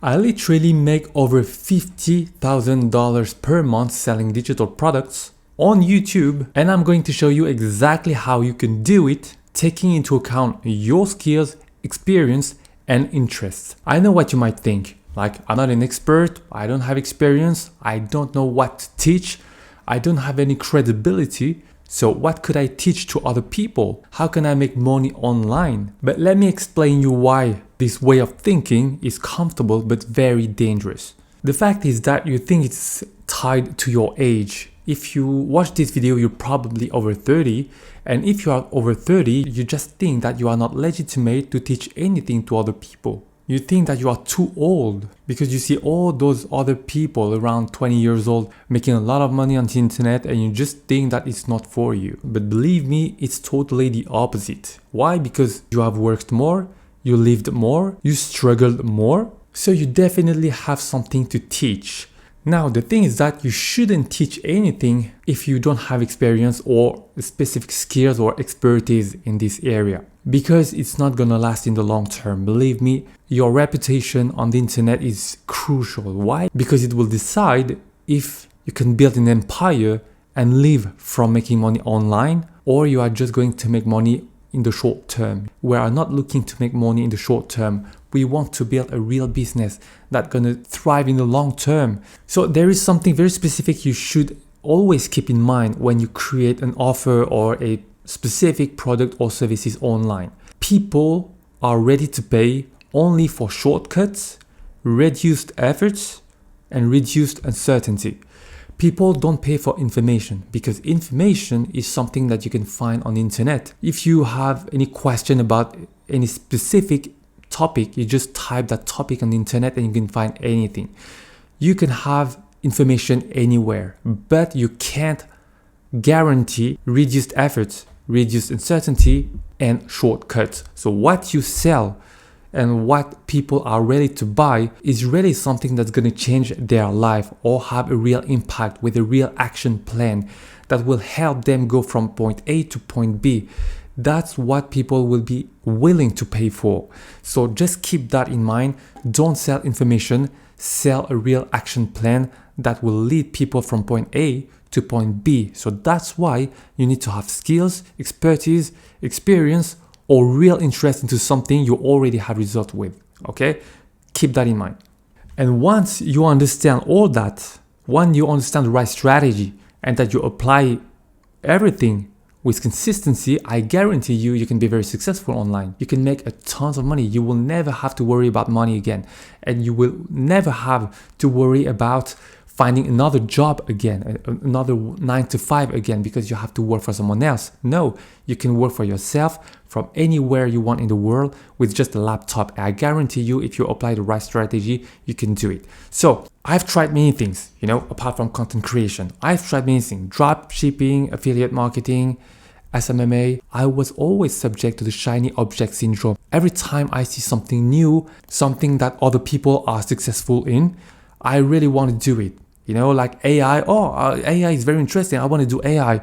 I literally make over $50,000 per month selling digital products on YouTube, and I'm going to show you exactly how you can do it, taking into account your skills, experience, and interests. I know what you might think, like I'm not an expert, I don't have experience, I don't know what to teach, I don't have any credibility. So what could I teach to other people? How can I make money online? But let me explain you why this way of thinking is comfortable but very dangerous. The fact is that you think it's tied to your age. If you watch this video, you're probably over 30. And if you are over 30, you just think that you are not legitimate to teach anything to other people. You think that you are too old because you see all those other people around 20 years old making a lot of money on the internet, and you just think that it's not for you. But believe me, it's totally the opposite. Why? Because you have worked more, you lived more, you struggled more, so you definitely have something to teach. Now, the thing is that you shouldn't teach anything if you don't have experience or specific skills or expertise in this area, because it's not gonna last in the long term. Believe me, your reputation on the internet is crucial. Why? Because it will decide if you can build an empire and live from making money online, or you are just going to make money in the short term. We are not looking to make money in the short term. We want to build a real business that's gonna thrive in the long term. So there is something very specific you should always keep in mind when you create an offer or a specific product or services online. People are ready to pay only for shortcuts, reduced efforts, and reduced uncertainty. People don't pay for information because information is something that you can find on the internet. If you have any question about any specific topic, you just type that topic on the internet and you can find anything. You can have information anywhere, but you can't guarantee reduced efforts, reduced uncertainty, and shortcuts. So what you sell and what people are ready to buy is really something that's going to change their life or have a real impact with a real action plan that will help them go from point A to point B. That's what people will be willing to pay for. So just keep that in mind. Don't sell information, sell a real action plan that will lead people from point A to point B. So that's why you need to have skills, expertise, experience, or real interest into something you already have results with. Okay? Keep that in mind. And once you understand all that, when you understand the right strategy and that you apply everything with consistency, I guarantee you can be very successful online. You can make a tons of money. You will never have to worry about money again. And you will never have to worry about finding another job again, another 9 to 5 again, because you have to work for someone else. No, you can work for yourself from anywhere you want in the world with just a laptop. I guarantee you, if you apply the right strategy, you can do it. So I've tried many things, apart from content creation. I've tried many things: drop shipping, affiliate marketing, SMMA. I was always subject to the shiny object syndrome. Every time I see something new, something that other people are successful in, I really want to do it. Like AI. AI is very interesting. I want to do AI.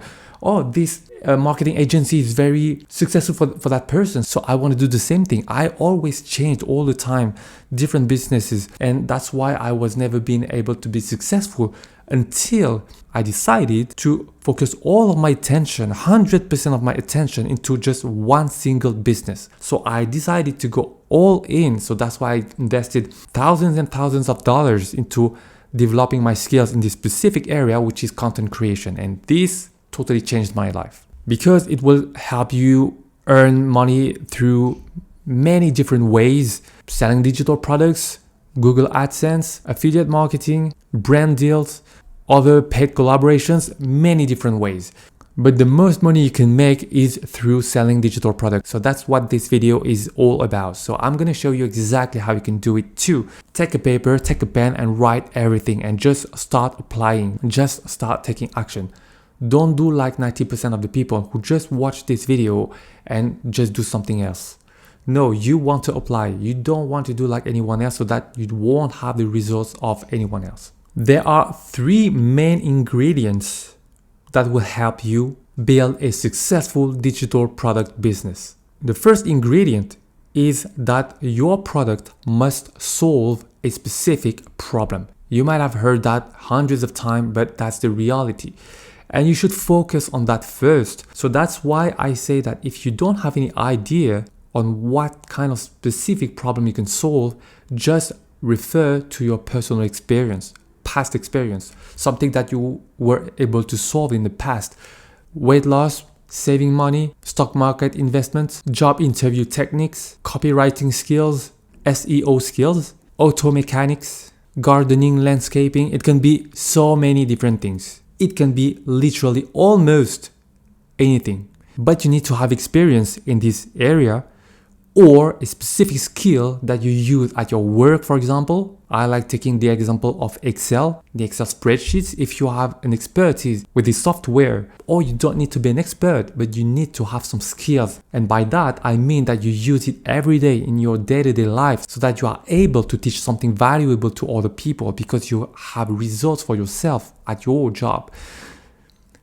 This marketing agency is very successful for that person. So I want to do the same thing. I always changed all the time, different businesses. And that's why I was never being able to be successful until I decided to focus all of my attention, 100% of my attention, into just one single business. So I decided to go all in. So that's why I invested thousands and thousands of dollars into developing my skills in this specific area, which is content creation. And this totally changed my life because it will help you earn money through many different ways: selling digital products, Google AdSense, affiliate marketing, brand deals, other paid collaborations, many different ways. But the most money you can make is through selling digital products. So that's what this video is all about. So I'm going to show you exactly how you can do it too. Take a paper, take a pen, and write everything and just start applying. Just start taking action. Don't do like 90% of the people who just watch this video and just do something else. No, you want to apply. You don't want to do like anyone else so that you won't have the results of anyone else. There are 3 main ingredients that will help you build a successful digital product business. The first ingredient is that your product must solve a specific problem. You might have heard that hundreds of times, but that's the reality. And you should focus on that first. So that's why I say that if you don't have any idea on what kind of specific problem you can solve, just refer to your personal experience, past experience, something that you were able to solve in the past. Weight loss, saving money, stock market investments, job interview techniques, copywriting skills, SEO skills, auto mechanics, gardening, landscaping. It can be so many different things. It can be literally almost anything. But you need to have experience in this area or a specific skill that you use at your work, for example. I like taking the example of Excel, the Excel spreadsheets. If you have an expertise with this software, or you don't need to be an expert, but you need to have some skills. And by that, I mean that you use it every day in your day-to-day life so that you are able to teach something valuable to other people because you have results for yourself at your job.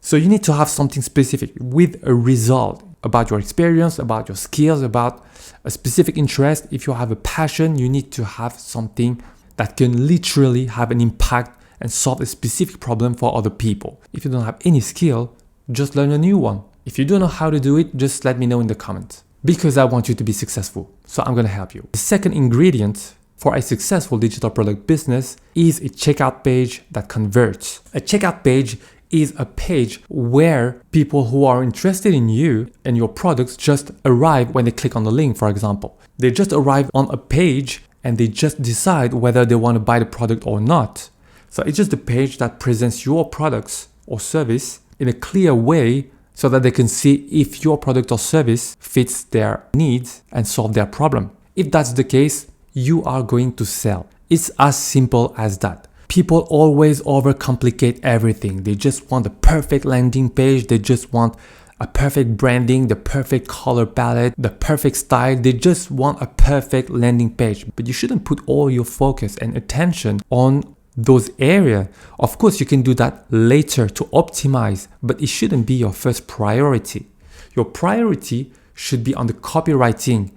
So you need to have something specific with a result about your experience, about your skills, about a specific interest. If you have a passion, you need to have something that can literally have an impact and solve a specific problem for other people. If you don't have any skill, just learn a new one. If you don't know how to do it, just let me know in the comments because I want you to be successful. So I'm going to help you. The second ingredient for a successful digital product business is a checkout page that converts. A checkout page is a page where people who are interested in you and your products just arrive when they click on the link, for example. They just arrive on a page and they just decide whether they want to buy the product or not. So it's just a page that presents your products or service in a clear way so that they can see if your product or service fits their needs and solve their problem. If that's the case, you are going to sell. It's as simple as that. People always overcomplicate everything. They just want the perfect landing page. They just want a perfect branding, the perfect color palette, the perfect style. They just want a perfect landing page. But you shouldn't put all your focus and attention on those areas. Of course, you can do that later to optimize, but it shouldn't be your first priority. Your priority should be on the copywriting,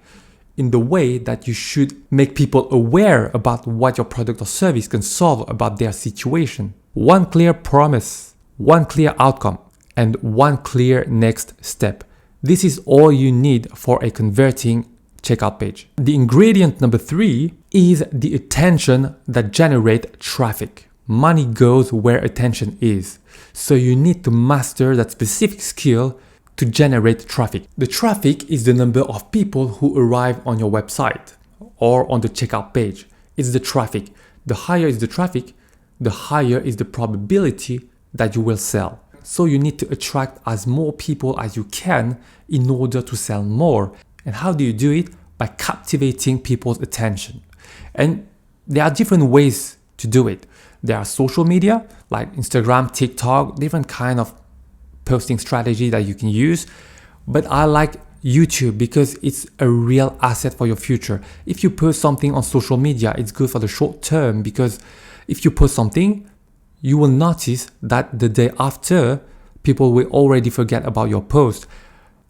in the way that you should make people aware about what your product or service can solve about their situation. One clear promise, one clear outcome, and one clear next step. This is all you need for a converting checkout page. The ingredient number 3 is the attention that generates traffic. Money goes where attention is. So you need to master that specific skill to generate traffic. The traffic is the number of people who arrive on your website or on the checkout page. It's the traffic. The higher is the traffic, the higher is the probability that you will sell. So you need to attract as more people as you can in order to sell more. And how do you do it? By captivating people's attention. And there are different ways to do it. There are social media like Instagram, TikTok, different kind of posting strategy that you can use. But I like YouTube because it's a real asset for your future. If you post something on social media, it's good for the short term because if you post something, you will notice that the day after, people will already forget about your post.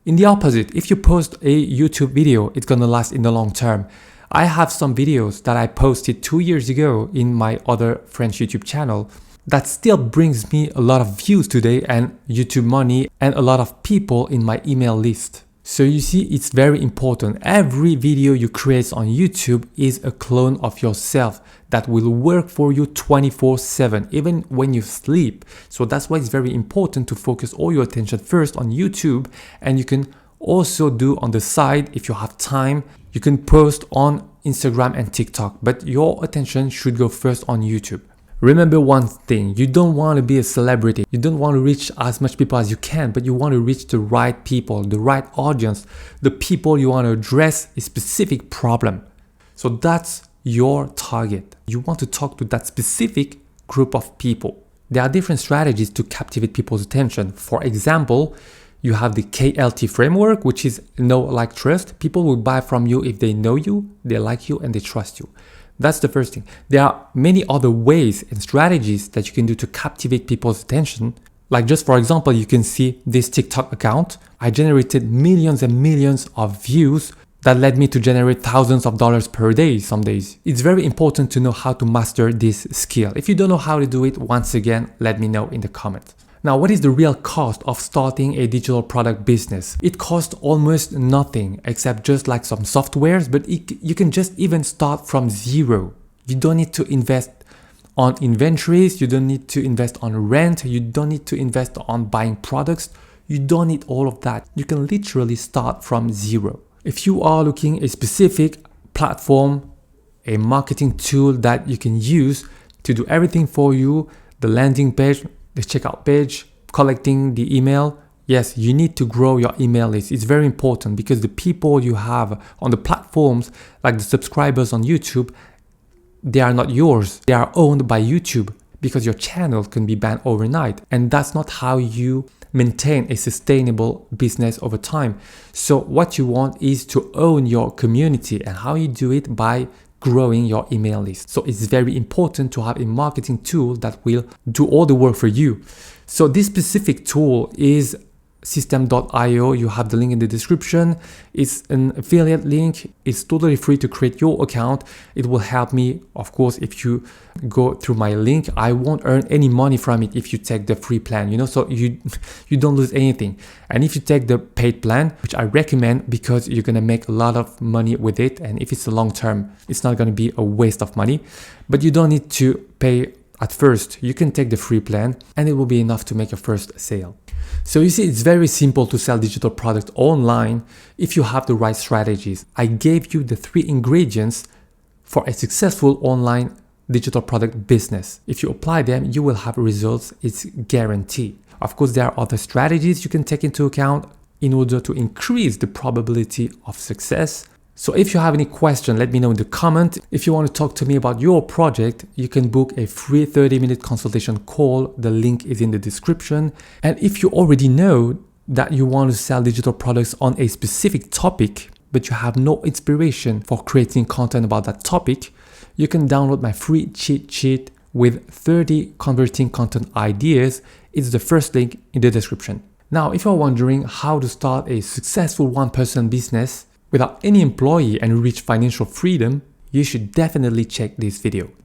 In the opposite, if you post a YouTube video, it's gonna last in the long term. I have some videos that I posted 2 years ago in my other French YouTube channel that still brings me a lot of views today and YouTube money and a lot of people in my email list. So you see, it's very important. Every video you create on YouTube is a clone of yourself that will work for you 24/7, even when you sleep. So that's why it's very important to focus all your attention first on YouTube, and you can also do on the side, if you have time, you can post on Instagram and TikTok, but your attention should go first on YouTube. Remember one thing, you don't want to be a celebrity. You don't want to reach as much people as you can, but you want to reach the right people, the right audience, the people you want to address a specific problem. So that's your target. You want to talk to that specific group of people. There are different strategies to captivate people's attention. For example, you have the KLT framework, which is know, like, trust. People will buy from you if they know you, they like you, and they trust you. That's the first thing. There are many other ways and strategies that you can do to captivate people's attention. Like, just for example, you can see this TikTok account. I generated millions and millions of views that led me to generate thousands of dollars per day some days. It's very important to know how to master this skill. If you don't know how to do it, once again, let me know in the comments. Now, what is the real cost of starting a digital product business? It costs almost nothing except just like some softwares, but you can just even start from zero. You don't need to invest on inventories, you don't need to invest on rent, you don't need to invest on buying products, you don't need all of that. You can literally start from zero. If you are looking at a specific platform, a marketing tool that you can use to do everything for you, the landing page, the checkout page, collecting the email, yes, you need to grow your email list. It's very important because the people you have on the platforms, like the subscribers on YouTube, they are not yours. They are owned by YouTube because your channel can be banned overnight. And that's not how you maintain a sustainable business over time. So what you want is to own your community, and how you do it by growing your email list. So it's very important to have a marketing tool that will do all the work for you. So this specific tool is System.io. You have the link in the description. It's an affiliate link. It's totally free to create your account. It will help me, of course, if you go through my link. I won't earn any money from it if you take the free plan, so you don't lose anything. And if you take the paid plan, which I recommend because you're gonna make a lot of money with it, and if it's a long term, it's not gonna be a waste of money, but you don't need to pay at first. You can take the free plan and it will be enough to make your first sale. So you see, it's very simple to sell digital products online if you have the right strategies. I gave you the 3 ingredients for a successful online digital product business. If you apply them, you will have results. It's guaranteed. Of course, there are other strategies you can take into account in order to increase the probability of success. So if you have any question, let me know in the comment. If you want to talk to me about your project, you can book a free 30-minute consultation call. The link is in the description. And if you already know that you want to sell digital products on a specific topic, but you have no inspiration for creating content about that topic, you can download my free cheat sheet with 30 converting content ideas. It's the first link in the description. Now, if you're wondering how to start a successful one-person business without any employee and reach financial freedom, you should definitely check this video.